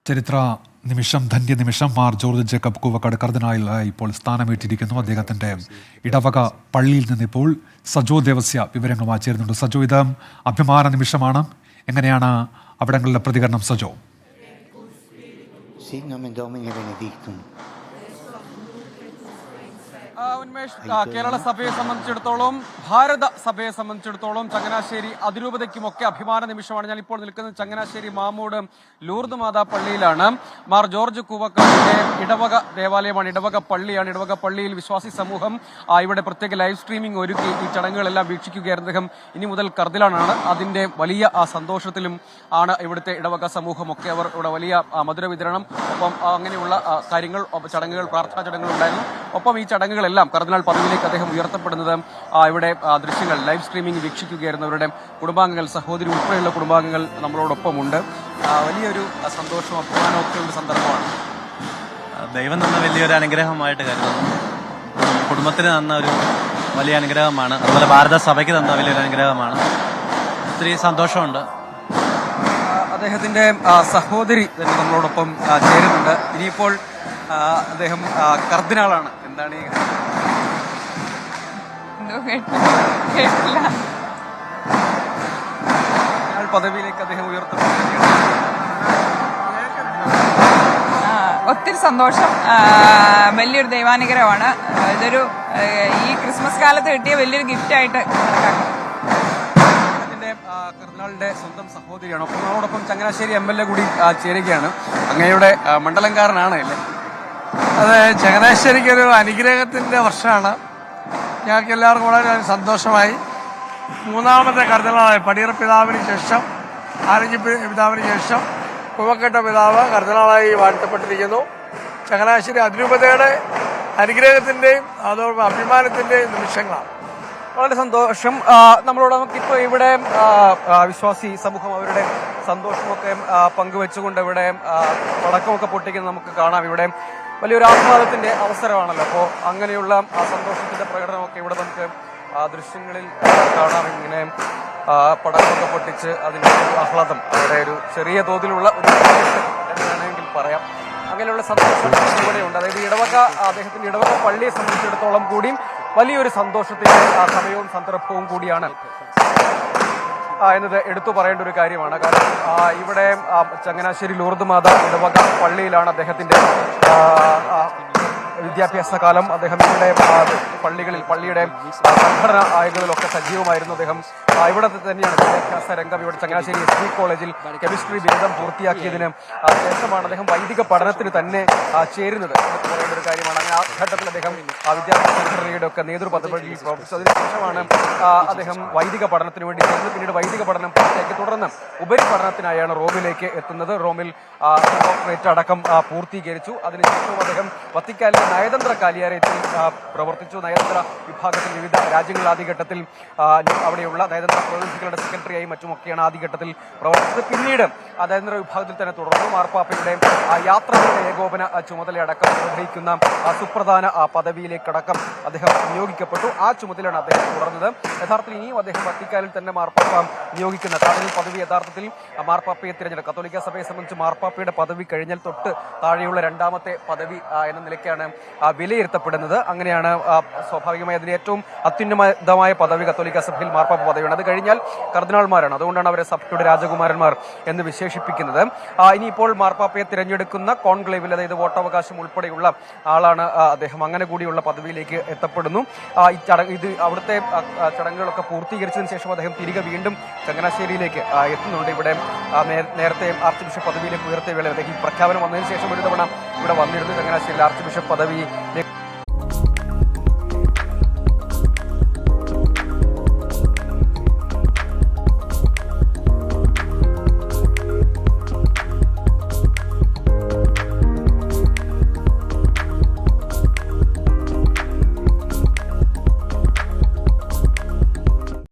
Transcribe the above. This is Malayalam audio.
ചരിത്ര നിമിഷം, ധന്യ നിമിഷം. മാർ ജോർജ് ജേക്കബ് കൂവക്കാട് കർദിനാളായി ഇപ്പോൾ സ്ഥാനമേറ്റിരിക്കുന്നു. അദ്ദേഹത്തിൻ്റെ ഇടവക പള്ളിയിൽ നിന്ന് ഇപ്പോൾ സജോ ദേവസ്യ വിവരങ്ങളുമായി ചേരുന്നുണ്ട്. സജോ, ഇത് അഭിമാന നിമിഷമാണ്. എങ്ങനെയാണ് അവിടങ്ങളിലെ പ്രതികരണം, Sajo? Sit nomen Domini benedictum. Unmesh, Kerala സഭയെ സംബന്ധിച്ചിടത്തോളം, ഭാരത സഭയെ സംബന്ധിച്ചിടത്തോളം ചങ്ങനാശ്ശേരി അതിരൂപതയ്ക്കുമൊക്കെ അഭിമാന നിമിഷമാണ്. ഞാൻ ഇപ്പോൾ നിൽക്കുന്നത് ചങ്ങനാശ്ശേരി മാമൂട് ലൂർദ് മാതാ പള്ളിയിലാണ്. മാർ ജോർജ് കൂവക്കാടിന്റെ ഇടവക ദേവാലയമാണ്, ഇടവക പള്ളിയാണ്. ഇടവക പള്ളിയിൽ വിശ്വാസി സമൂഹം ഇവിടെ പ്രത്യേക ലൈവ് സ്ട്രീമിംഗ് ഒരുക്കി ഈ ചടങ്ങുകളെല്ലാം വീക്ഷിക്കുകയായിരുന്നു. അദ്ദേഹം ഇനി മുതൽ കർദിനാളാണ്. അതിന്റെ വലിയ സന്തോഷത്തിലും ആണ് ഇവിടുത്തെ ഇടവക സമൂഹമൊക്കെ. അവർ ഇവിടെ വലിയ മധുര വിതരണം, ഒപ്പം അങ്ങനെയുള്ള കാര്യങ്ങൾ, ചടങ്ങുകൾ, പ്രാർത്ഥനാ ചടങ്ങുകൾ ഉണ്ടായിരുന്നു. ഒപ്പം ഈ ചടങ്ങുകളെല്ലാം കർദിനാൾ പദവിയിലേക്ക് അദ്ദേഹം ഉയർത്തപ്പെടുന്നത് ഇവിടെ ദൃശ്യങ്ങൾ ലൈവ് സ്ട്രീമിംഗ് വീക്ഷിക്കുകയായിരുന്നു. അവരുടെ കുടുംബാംഗങ്ങൾ, സഹോദരി ഉൾപ്പെടെയുള്ള കുടുംബാംഗങ്ങൾ നമ്മളോടൊപ്പമുണ്ട്. വലിയൊരു സന്തോഷവും അഭിമാനവും ഒക്കെ ഉള്ള സന്ദർഭമാണ്. ദൈവം തന്ന വലിയൊരു അനുഗ്രഹമായിട്ട് കരുതുന്നു. കുടുംബത്തിന് തന്ന ഒരു വലിയ അനുഗ്രഹമാണ്. അതുപോലെ ഭാരത സഭയ്ക്ക് തന്ന വലിയൊരു അനുഗ്രഹമാണ്. ഒത്തിരി സന്തോഷമുണ്ട്. അദ്ദേഹത്തിന്റെ സഹോദരി തന്നെ നമ്മളോടൊപ്പം ചേരുന്നുണ്ട്. ഇനിയിപ്പോൾ അദ്ദേഹം കർദിനാളാണ്. എന്താണ് ഈ പദവിയിലേക്ക് അദ്ദേഹം ഉയർത്തപ്പെടുകയാണ്? ഒത്തിരി സന്തോഷം, വലിയൊരു ദൈവാനുഗ്രഹമാണ്. ഇതൊരു ഈ ക്രിസ്മസ് കാലത്ത് കിട്ടിയ വലിയൊരു ഗിഫ്റ്റായിട്ട് കർദിനാളിന്റെ സ്വന്തം സഹോദരിയാണ്. ഒപ്പം നമ്മളോടൊപ്പം ചങ്ങനാശ്ശേരി MLA കൂടി ചേരുകയാണ്. അങ്ങയുടെ മണ്ഡലംകാരനാണ് അല്ലേ? അതെ, ചങ്ങനാശ്ശേരിക്ക് ഒരു അനുഗ്രഹത്തിന്റെ വർഷമാണ്. ഞങ്ങൾക്ക് എല്ലാവർക്കും വളരെ സന്തോഷമായി. മൂന്നാമത്തെ കർദിനാളായി പടിയറ പിതാവിന് ശേഷം, ആലഞ്ചി പിതാവിന് ശേഷം കുവക്കട്ട പിതാവ് കർദിനാളായി വാഴ്ത്തപ്പെട്ടിരിക്കുന്നു. ചങ്ങനാശ്ശേരി അതിരൂപതയുടെ അനുഗ്രഹത്തിന്റെയും അതോടൊപ്പം അഭിമാനത്തിന്റെയും നിമിഷങ്ങളാണ്. വളരെ സന്തോഷം. നമ്മളോട് നമുക്കിപ്പോൾ ഇവിടെ വിശ്വാസി സമൂഹം അവരുടെ സന്തോഷമൊക്കെ പങ്കുവെച്ചുകൊണ്ട് ഇവിടെ പടക്കമൊക്കെ പൊട്ടിക്കുന്നത് നമുക്ക് കാണാം. ഇവിടെ വലിയൊരു ആഹ്ലാദത്തിന്റെ അവസരമാണല്ലോ. അപ്പോൾ അങ്ങനെയുള്ള സന്തോഷത്തിന്റെ പ്രകടനമൊക്കെ ഇവിടെ നമുക്ക് ദൃശ്യങ്ങളിൽ കാണാം. ഇങ്ങനെ പടക്കമൊക്കെ പൊട്ടിച്ച് അതിൻ്റെ ഒരു ആഹ്ലാദം, അവിടെ ഒരു ചെറിയ തോതിലുള്ള ഒരു എന്ന് വേണമെങ്കിൽ പറയാം. അങ്ങനെയുള്ള സന്തോഷം ഇവിടെയുണ്ട്. അതായത് ഇടവക, അദ്ദേഹത്തിന്റെ ഇടവക പള്ളിയെ സംബന്ധിച്ചിടത്തോളം കൂടിയും വലിയൊരു സന്തോഷത്തിന്റെ സമയവും സന്ദർഭവും കൂടിയാണ് എന്നത് എടുത്തു പറയേണ്ട ഒരു കാര്യമാണ്. കാരണം ഇവിടെ ചങ്ങനാശ്ശേരി ലൂർദ് മാതാ ഇടവക പള്ളിയിലാണ് അദ്ദേഹത്തിന്റെ വിദ്യാഭ്യാസ കാലം. അദ്ദേഹം ഇവിടെ പള്ളികളിൽ, പള്ളിയുടെ സംഘടന ആയകളിലൊക്കെ സജീവമായിരുന്നു. അദ്ദേഹം ഇവിടെ തന്നെയാണ് വിദ്യാഭ്യാസ രംഗം. ഇവിടെ ചങ്ങനാശ്ശേരി SB കോളേജിൽ കെമിസ്ട്രി ബിരുദം പൂർത്തിയാക്കിയതിന് ശേഷമാണ് അദ്ദേഹം വൈദിക പഠനത്തിന് തന്നെ ചേരുന്നത് എന്ന് പറയേണ്ട ഒരു കാര്യമാണ്. അങ്ങനെ ആ ഘട്ടത്തിൽ അദ്ദേഹം വിദ്യാഭ്യാസ സംഘടനയുടെ ഒക്കെ നേതൃപദവിയിൽ പ്രവർത്തിച്ചു. അതിനുശേഷമാണ് അദ്ദേഹം വൈദിക പഠനത്തിന് വേണ്ടി ചേർന്നത്. പിന്നീട് വൈദിക പഠനം പൂർത്തിയാക്കി തുടർന്ന് ഉപരിപഠനത്തിനായാണ് റോമിലേക്ക് എത്തുന്നത്. റോമിൽ ഡോക്ടറേറ്റ് അടക്കം പൂർത്തീകരിച്ചു. അതിനുശേഷവും അദ്ദേഹം വത്തിക്കാനിലെ നയതന്ത്ര കാര്യാലയത്തിൽ പ്രവർത്തിച്ചു. നയതന്ത്ര വിഭാഗത്തിൽ വിവിധ രാജ്യങ്ങൾ ആദ്യഘട്ടത്തിൽ അവിടെയുള്ള നയതന്ത്ര പ്രതിനിധികളുടെ സെക്രട്ടറിയായി മറ്റുമൊക്കെയാണ് ആദ്യഘട്ടത്തിൽ പ്രവർത്തിച്ചത്. പിന്നീട് നയതന്ത്ര വിഭാഗത്തിൽ തന്നെ തുടർന്നു. മാർപ്പാപ്പയുടെ യാത്രകളുടെ ഏകോപന ചുമതലയടക്കം നിർവഹിക്കുന്ന സുപ്രധാന പദവിയിലേക്കടക്കം അദ്ദേഹം നിയോഗിക്കപ്പെട്ടു. ആ ചുമതലയാണ് അദ്ദേഹം തുടർന്നത്. യഥാർത്ഥത്തിൽ ഇനിയും അദ്ദേഹം വത്തിക്കാനിൽ തന്നെ മാർപ്പാപ്പ നിയോഗിക്കുന്ന കാർഡിനൽ പദവി, യഥാർത്ഥത്തിൽ മാർപ്പാപ്പയെ തിരഞ്ഞെടുക്കുക, കത്തോലിക്ക സഭയെ സംബന്ധിച്ച് മാർപ്പാപ്പയുടെ പദവി കഴിഞ്ഞാൽ തൊട്ട് താഴെയുള്ള രണ്ടാമത്തെ പദവി എന്ന നിലയ്ക്കാണ് വിലയിരുത്തപ്പെടുന്നത്. അങ്ങനെയാണ് സ്വാഭാവികമായി അതിന് ഏറ്റവും അത്യുന്നതമായ പദവി കത്തോലിക്ക സഭയിൽ മാർപ്പാപ്പ പദവിയാണ്. അത് കഴിഞ്ഞാൽ കർദിനാൾമാരാണ്. അതുകൊണ്ടാണ് അവരെ സഭയുടെ രാജകുമാരന്മാർ എന്ന് വിശേഷിപ്പിക്കുന്നത്. ഇനിയിപ്പോൾ മാർപ്പാപ്പയെ തിരഞ്ഞെടുക്കുന്ന കോൺക്ലേവിൽ, അതായത് വോട്ടവകാശം ഉൾപ്പെടെയുള്ള ആളാണ് അദ്ദേഹം. അങ്ങനെ കൂടിയുള്ള പദവിയിലേക്ക് എത്തപ്പെടുന്നു. ഇത് അവിടുത്തെ ചടങ്ങുകളൊക്കെ പൂർത്തീകരിച്ചതിന് ശേഷം അദ്ദേഹം തിരികെ വീണ്ടും ചങ്ങനാശ്ശേരിയിലേക്ക് എത്തുന്നുണ്ട്. ഇവിടെ നേരത്തെ ആർച്ച് ബിഷപ്പ് പദവിയിലേക്ക് ഉയർത്തിയ വേള അദ്ദേഹം ഈ പ്രഖ്യാപനം വന്നതിന് ശേഷം ഒരു തവണ ഇവിടെ വന്നിരുന്നു. ചങ്ങനാശ്ശേരിയിൽ ആർച്ച് ബിഷപ്പ് പദവിയിലേക്ക്